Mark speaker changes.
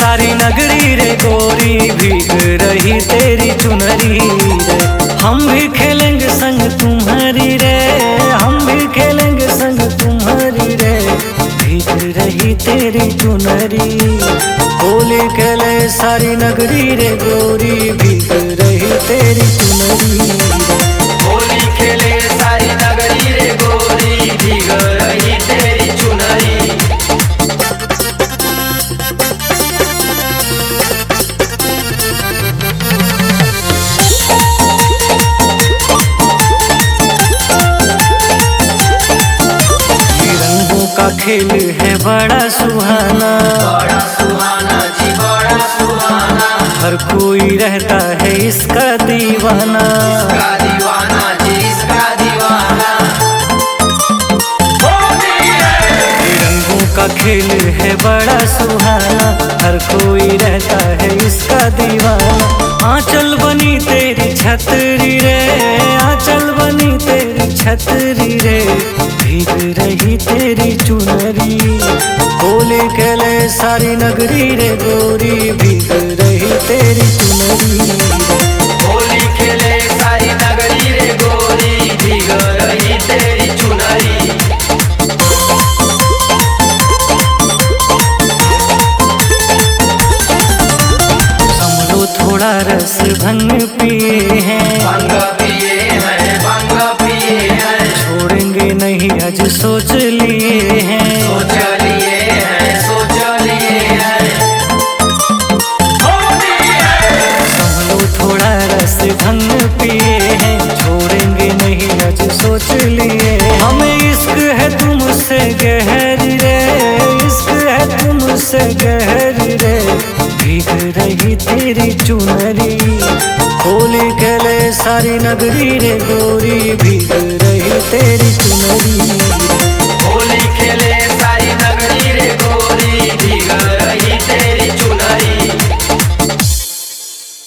Speaker 1: सारी नगरी रे गोरी, भीग रही तेरी चुनरी रे। हम भी खेलेंगे संग तुम्हारी रे, हम भी खेलेंगे संग तुम्हारी रे, भीग रही तेरी चुनरी। होली खेले सारी नगरी रे गोरी, भीग रही तेरी चुनरी रे।
Speaker 2: होली खेले सारी नगरी रे गोरी, भीग रही तेरी चुनरी।
Speaker 1: का खेल है बड़ा सुहाना,
Speaker 2: बड़ा सुहाना जी बड़ा सुहाना।
Speaker 1: हर कोई रहता है इसका दीवाना,
Speaker 2: इसका दीवाना जी इसका दीवाना।
Speaker 1: रंगों का खेल है बड़ा सुहाना, हर कोई रहता है इसका दीवाना। आंचल बनी तेरी छतरी रे, आंचल बनी तेरी छतरी रे, भीग रही तेरी चुनरी। होली खेले सारी नगरी रे गोरी, भीग रही तेरी चुनरी।
Speaker 2: होली खेले सारी नगरी रे गोरी, भीग रही तेरी चुनरी।
Speaker 1: समझो थोड़ा रस भंग पिए हैं,
Speaker 2: भंग पिए हैं, भंग पिए हैं।
Speaker 1: छोड़ेंगे नहीं आज सोच लिए हैं,
Speaker 2: सोच लिए हैं, सोच लिए हैं।
Speaker 1: समझो थोड़ा रस भंग पिए हैं, छोड़ेंगे नहीं आज सोच लिए। हमें इश्क है तुमसे गहरी रे, इश्क है तुमसे गहरी रे, भीग रही तेरी चुनरी। होली खेले सारी नगरी रे गोरी, भीग रही तेरी चुनरी।